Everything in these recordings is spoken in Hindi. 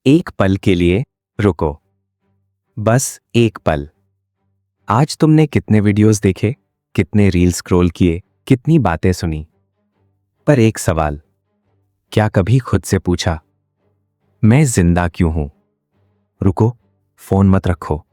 एक पल के लिए रुको, बस एक पल। आज तुमने कितने वीडियोस देखे, कितने रील स्क्रॉल किए, कितनी बातें सुनी, पर एक सवाल, क्या कभी खुद से पूछा, मैं जिंदा क्यों हूं? रुको, फोन मत रखो।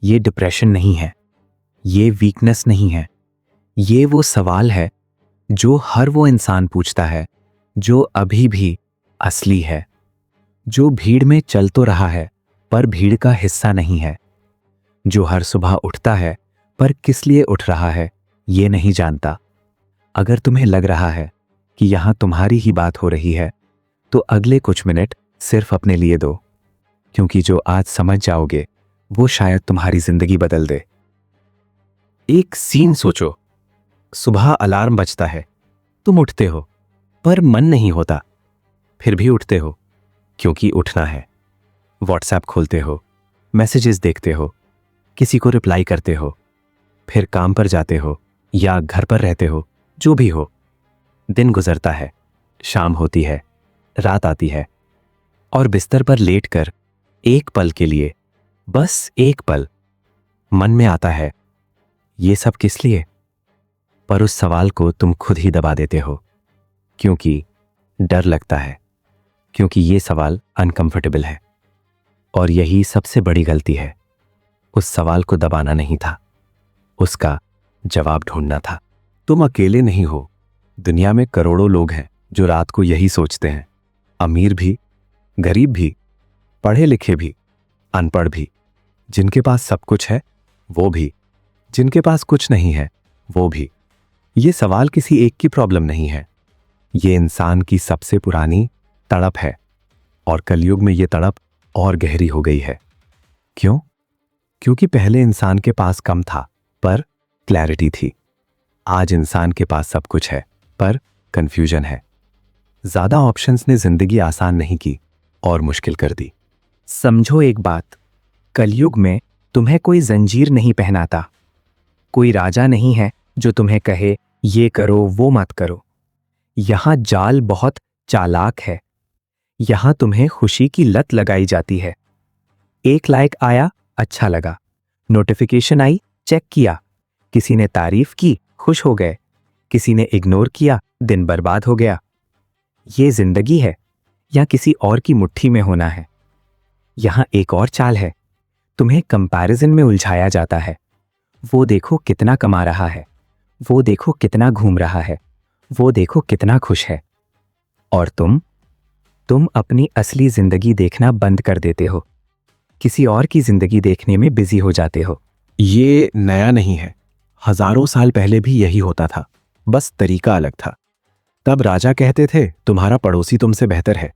ये डिप्रेशन नहीं है, ये वीकनेस नहीं है, ये वो सवाल है जो हर वो इंसान पूछता है जो अभी भी असली है, जो भीड़ में चल तो रहा है पर भीड़ का हिस्सा नहीं है, जो हर सुबह उठता है पर किस लिए उठ रहा है ये नहीं जानता। अगर तुम्हें लग रहा है कि यहां तुम्हारी ही बात हो रही है तो अगले कुछ मिनट सिर्फ अपने लिए दो, क्योंकि जो आज समझ जाओगे वो शायद तुम्हारी जिंदगी बदल दे। एक सीन सोचो, सुबह अलार्म बजता है, तुम उठते हो पर मन नहीं होता, फिर भी उठते हो क्योंकि उठना है। व्हाट्सएप खोलते हो, मैसेजेस देखते हो, किसी को रिप्लाई करते हो, फिर काम पर जाते हो या घर पर रहते हो, जो भी हो। दिन गुजरता है, शाम होती है, रात आती है, और बिस्तर पर लेटकर एक पल के लिए, बस एक पल, मन में आता है ये सब किस लिए? पर उस सवाल को तुम खुद ही दबा देते हो, क्योंकि डर लगता है, क्योंकि ये सवाल अनकंफर्टेबल है। और यही सबसे बड़ी गलती है। उस सवाल को दबाना नहीं था, उसका जवाब ढूंढना था। तुम अकेले नहीं हो, दुनिया में करोड़ों लोग हैं जो रात को यही सोचते हैं। अमीर भी, गरीब भी, पढ़े लिखे भी, अनपढ़ भी, जिनके पास सब कुछ है वो भी, जिनके पास कुछ नहीं है वो भी। ये सवाल किसी एक की प्रॉब्लम नहीं है, ये इंसान की सबसे पुरानी तड़प है, और कलयुग में ये तड़प और गहरी हो गई है। क्यों? क्योंकि पहले इंसान के पास कम था पर क्लैरिटी थी। आज इंसान के पास सब कुछ है पर कंफ्यूजन है। ज्यादा ऑप्शंस ने जिंदगी आसान नहीं की और मुश्किल कर दी। समझो एक बात, कलयुग में तुम्हें कोई जंजीर नहीं पहनाता, कोई राजा नहीं है जो तुम्हें कहे ये करो वो मत करो। यहां जाल बहुत चालाक है। यहां तुम्हें खुशी की लत लगाई जाती है। एक लाइक आया, अच्छा लगा, नोटिफिकेशन आई, चेक किया, किसी ने तारीफ की, खुश हो गए, किसी ने इग्नोर किया, दिन बर्बाद हो गया। ये जिंदगी है या किसी और की मुट्ठी में होना है? यहां एक और चाल है, तुम्हें कंपैरिजन में उलझाया जाता है। वो देखो कितना कमा रहा है, वो देखो कितना घूम रहा है, वो देखो कितना खुश है, और तुम अपनी असली जिंदगी देखना बंद कर देते हो, किसी और की जिंदगी देखने में बिजी हो जाते हो। ये नया नहीं है, हजारों साल पहले भी यही होता था, बस तरीका अलग था। तब राजा कहते थे तुम्हारा पड़ोसी तुमसे बेहतर है,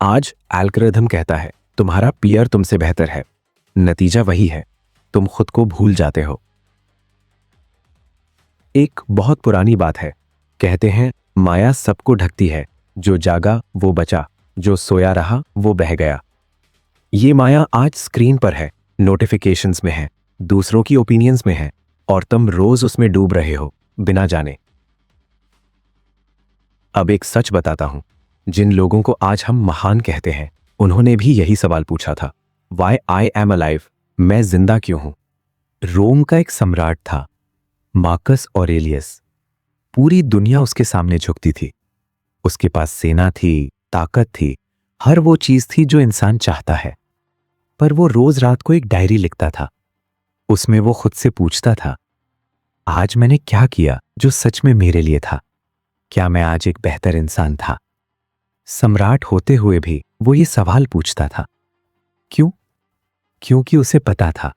आज एल्गोरिथम कहता है तुम्हारा पीयर तुमसे बेहतर है। नतीजा वही है, तुम खुद को भूल जाते हो। एक बहुत पुरानी बात है, कहते हैं माया सबको ढकती है, जो जागा वो बचा, जो सोया रहा वो बह गया। ये माया आज स्क्रीन पर है, नोटिफिकेशंस में है, दूसरों की ओपिनियंस में है, और तुम रोज उसमें डूब रहे हो बिना जाने। अब एक सच बताता हूं, जिन लोगों को आज हम महान कहते हैं उन्होंने भी यही सवाल पूछा था, वाई आई एम अलाइव, मैं जिंदा क्यों हूं? रोम का एक सम्राट था, मार्कस ऑरेलियस। पूरी दुनिया उसके सामने झुकती थी। उसके पास सेना थी, ताकत थी, हर वो चीज थी जो इंसान चाहता है। पर वो रोज रात को एक डायरी लिखता था। उसमें वो खुद से पूछता था, आज मैंने क्या किया जो सच में मेरे लिए था? क्या मैं आज एक बेहतर इंसान था? सम्राट होते हुए भी वो ये सवाल पूछता था। क्यों? क्योंकि उसे पता था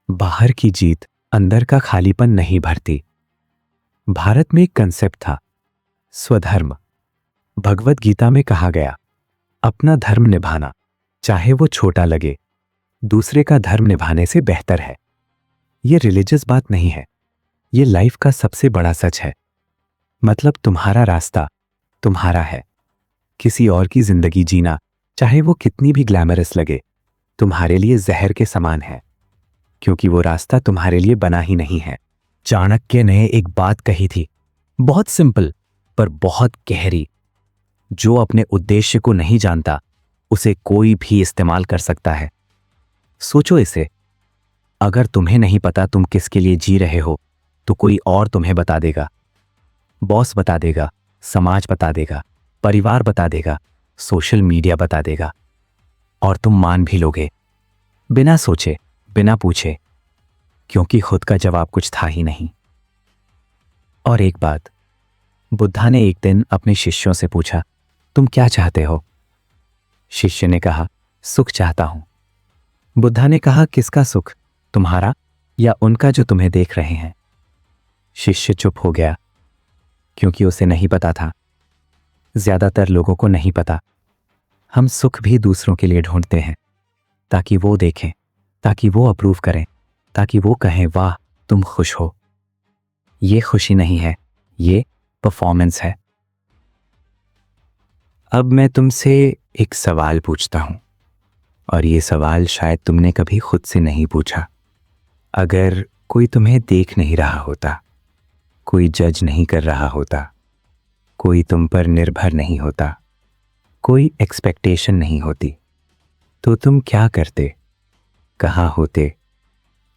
बाहर की जीत अंदर का खालीपन नहीं भरती। भारत में एक कंसेप्ट था, स्वधर्म। भगवत गीता में कहा गया, अपना धर्म निभाना, चाहे वो छोटा लगे, दूसरे का धर्म निभाने से बेहतर है। ये रिलीजियस बात नहीं है, ये लाइफ का सबसे बड़ा सच है। मतलब तुम्हारा रास्ता तुम्हारा है, किसी और की जिंदगी जीना, चाहे वो कितनी भी ग्लैमरस लगे, तुम्हारे लिए जहर के समान है, क्योंकि वो रास्ता तुम्हारे लिए बना ही नहीं है। चाणक्य ने एक बात कही थी, बहुत सिंपल पर बहुत गहरी, जो अपने उद्देश्य को नहीं जानता उसे कोई भी इस्तेमाल कर सकता है। सोचो इसे, अगर तुम्हें नहीं पता तुम किसके लिए जी रहे हो तो कोई और तुम्हें बता देगा। बॉस बता देगा, समाज बता देगा, परिवार बता देगा, सोशल मीडिया बता देगा, और तुम मान भी लोगे, बिना सोचे, बिना पूछे, क्योंकि खुद का जवाब कुछ था ही नहीं। और एक बात, बुद्धा ने एक दिन अपने शिष्यों से पूछा, तुम क्या चाहते हो? शिष्य ने कहा, सुख चाहता हूं। बुद्धा ने कहा, किसका सुख, तुम्हारा या उनका जो तुम्हें देख रहे हैं? शिष्य चुप हो गया, क्योंकि उसे नहीं पता था। ज्यादातर लोगों को नहीं पता। हम सुख भी दूसरों के लिए ढूंढते हैं, ताकि वो देखें, ताकि वो अप्रूव करें, ताकि वो कहें, वाह तुम खुश हो। ये खुशी नहीं है, ये परफॉर्मेंस है। अब मैं तुमसे एक सवाल पूछता हूं, और ये सवाल शायद तुमने कभी खुद से नहीं पूछा। अगर कोई तुम्हें देख नहीं रहा होता, कोई जज नहीं कर रहा होता, कोई तुम पर निर्भर नहीं होता, कोई एक्सपेक्टेशन नहीं होती, तो तुम क्या करते? कहाँ होते?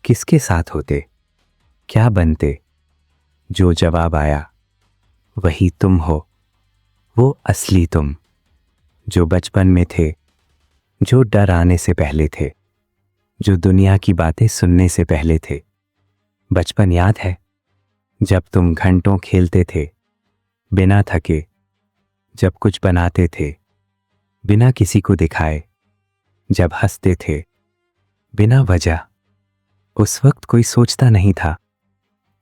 किसके साथ होते? क्या बनते? जो जवाब आया वही तुम हो, वो असली तुम, जो बचपन में थे, जो डर आने से पहले थे, जो दुनिया की बातें सुनने से पहले थे। बचपन याद है, जब तुम घंटों खेलते थे बिना थके, जब कुछ बनाते थे बिना किसी को दिखाए, जब हंसते थे बिना वजह। उस वक्त कोई सोचता नहीं था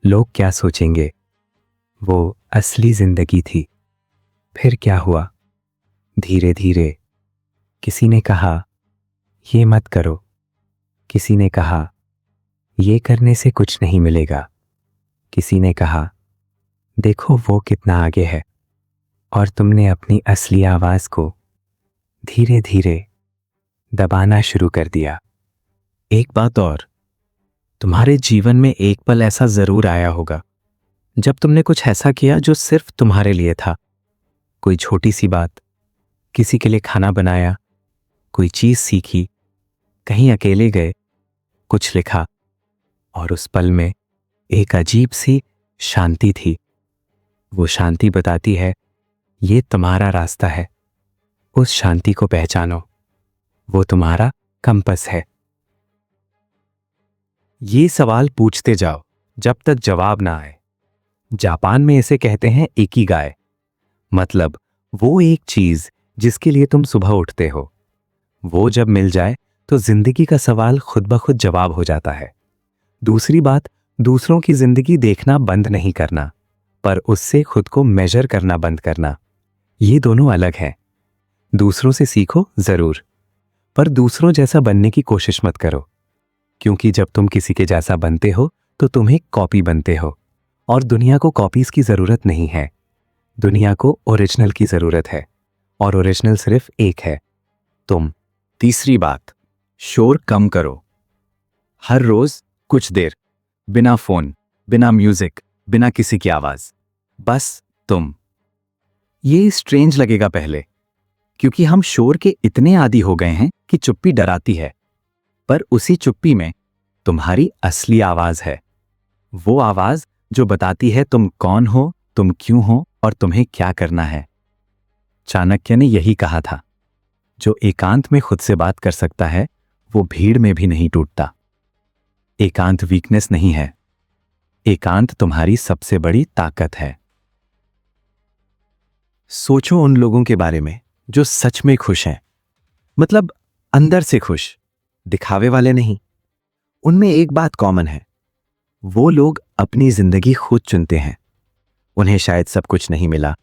लोग क्या सोचेंगे, वो असली जिंदगी थी। फिर क्या हुआ? धीरे धीरे किसी ने कहा ये मत करो, किसी ने कहा ये करने से कुछ नहीं मिलेगा, किसी ने कहा देखो वो कितना आगे है, और तुमने अपनी असली आवाज को धीरे धीरे दबाना शुरू कर दिया। एक बात और, तुम्हारे जीवन में एक पल ऐसा जरूर आया होगा जब तुमने कुछ ऐसा किया जो सिर्फ तुम्हारे लिए था। कोई छोटी सी बात, किसी के लिए खाना बनाया, कोई चीज सीखी, कहीं अकेले गए, कुछ लिखा, और उस पल में एक अजीब सी शांति थी। वो शांति बताती है ये तुम्हारा रास्ता है। उस शांति को पहचानो, वो तुम्हारा कंपस है। ये सवाल पूछते जाओ जब तक जवाब ना आए। जापान में इसे कहते हैं इकिगाई, मतलब वो एक चीज जिसके लिए तुम सुबह उठते हो। वो जब मिल जाए तो जिंदगी का सवाल खुद ब खुद जवाब हो जाता है। दूसरी बात, दूसरों की जिंदगी देखना बंद नहीं करना, पर उससे खुद को मेजर करना बंद करना। ये दोनों अलग हैं। दूसरों से सीखो जरूर, पर दूसरों जैसा बनने की कोशिश मत करो, क्योंकि जब तुम किसी के जैसा बनते हो तो तुम एक कॉपी बनते हो, और दुनिया को कॉपीज की जरूरत नहीं है। दुनिया को ओरिजिनल की जरूरत है, और ओरिजिनल सिर्फ एक है, तुम। तीसरी बात, शोर कम करो। हर रोज कुछ देर, बिना फोन, बिना म्यूजिक, बिना किसी की आवाज, बस तुम। ये स्ट्रेंज लगेगा पहले, क्योंकि हम शोर के इतने आदी हो गए हैं कि चुप्पी डराती है, पर उसी चुप्पी में तुम्हारी असली आवाज है। वो आवाज जो बताती है तुम कौन हो, तुम क्यों हो, और तुम्हें क्या करना है। चाणक्य ने यही कहा था, जो एकांत में खुद से बात कर सकता है वो भीड़ में भी नहीं टूटता। एकांत वीकनेस नहीं है, एकांत तुम्हारी सबसे बड़ी ताकत है। सोचो उन लोगों के बारे में जो सच में खुश हैं, मतलब अंदर से खुश, दिखावे वाले नहीं। उनमें एक बात कॉमन है, वो लोग अपनी जिंदगी खुद चुनते हैं। उन्हें शायद सब कुछ नहीं मिला,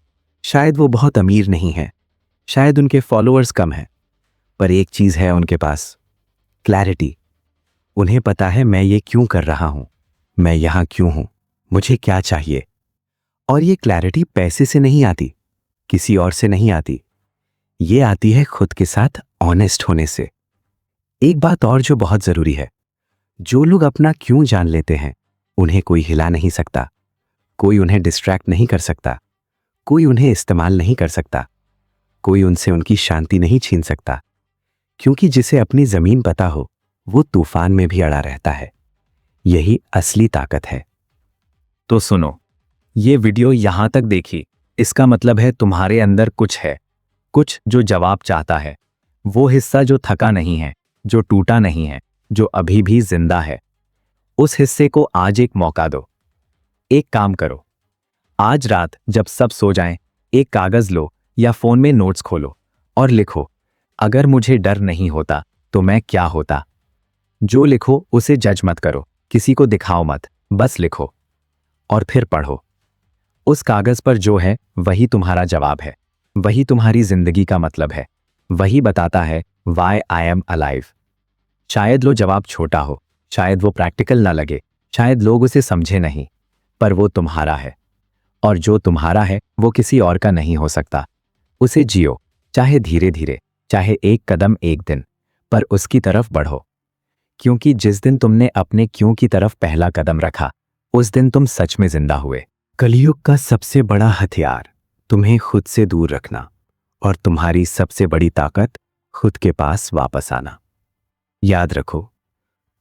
शायद वो बहुत अमीर नहीं है, शायद उनके फॉलोअर्स कम हैं, पर एक चीज है उनके पास, क्लैरिटी। उन्हें पता है मैं ये क्यों कर रहा हूं, मैं यहां क्यों हूं, मुझे क्या चाहिए। और ये क्लैरिटी पैसे से नहीं आती, किसी और से नहीं आती, ये आती है खुद के साथ ऑनेस्ट होने से। एक बात और जो बहुत जरूरी है, जो लोग अपना क्यों जान लेते हैं उन्हें कोई हिला नहीं सकता, कोई उन्हें डिस्ट्रैक्ट नहीं कर सकता, कोई उन्हें इस्तेमाल नहीं कर सकता, कोई उनसे उनकी शांति नहीं छीन सकता। क्योंकि जिसे अपनी जमीन पता हो वो तूफान में भी अड़ा रहता है। यही असली ताकत है। तो सुनो, ये वीडियो यहां तक देखी, इसका मतलब है तुम्हारे अंदर कुछ है, कुछ जो जवाब चाहता है, वो हिस्सा जो थका नहीं है, जो टूटा नहीं है, जो अभी भी जिंदा है। उस हिस्से को आज एक मौका दो। एक काम करो, आज रात जब सब सो जाएं, एक कागज लो या फोन में नोट्स खोलो और लिखो, अगर मुझे डर नहीं होता तो मैं क्या होता। जो लिखो उसे जज मत करो, किसी को दिखाओ मत, बस लिखो और फिर पढ़ो। उस कागज पर जो है वही तुम्हारा जवाब है, वही तुम्हारी जिंदगी का मतलब है, वही बताता है वाई आई एम अलाइव। शायद लो जवाब छोटा हो, शायद वो प्रैक्टिकल ना लगे, शायद लोग उसे समझे नहीं, पर वो तुम्हारा है। और जो तुम्हारा है वो किसी और का नहीं हो सकता। उसे जियो, चाहे धीरे धीरे, चाहे एक कदम एक दिन, पर उसकी तरफ बढ़ो। क्योंकि जिस दिन तुमने अपने क्यों की तरफ पहला कदम रखा, उस दिन तुम सच में जिंदा हुए। कलयुग का सबसे बड़ा हथियार तुम्हें खुद से दूर रखना, और तुम्हारी सबसे बड़ी ताकत खुद के पास वापस आना। याद रखो,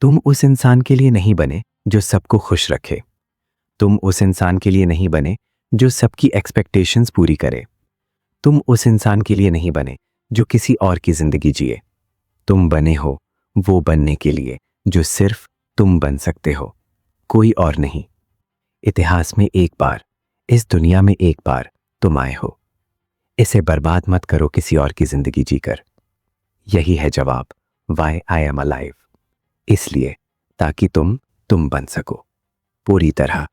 तुम उस इंसान के लिए नहीं बने जो सबको खुश रखे। तुम उस इंसान के लिए नहीं बने जो सबकी एक्सपेक्टेशंस पूरी करे। तुम उस इंसान के लिए नहीं बने जो किसी और की जिंदगी जिए। तुम बने हो वो बनने के लिए जो सिर्फ तुम बन सकते हो, कोई और नहीं। इतिहास में एक बार, इस दुनिया में एक बार तुम आए हो। इसे बर्बाद मत करो किसी और की जिंदगी जीकर। यही है जवाब, वाई आई एम अलाइव। इसलिए ताकि तुम बन सको, पूरी तरह,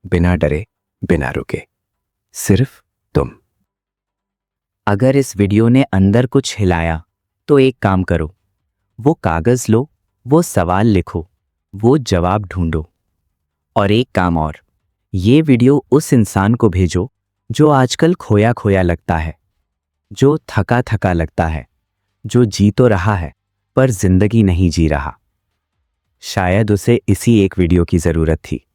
बिना डरे, बिना रुके, सिर्फ तुम। अगर इस वीडियो ने अंदर कुछ हिलाया तो एक काम करो, वो कागज लो, वो सवाल लिखो, वो जवाब ढूंढो। और एक काम और, ये वीडियो उस इंसान को भेजो जो आजकल खोया खोया लगता है, जो थका थका लगता है, जो जी तो रहा है पर जिंदगी नहीं जी रहा। शायद उसे इसी एक वीडियो की जरूरत थी।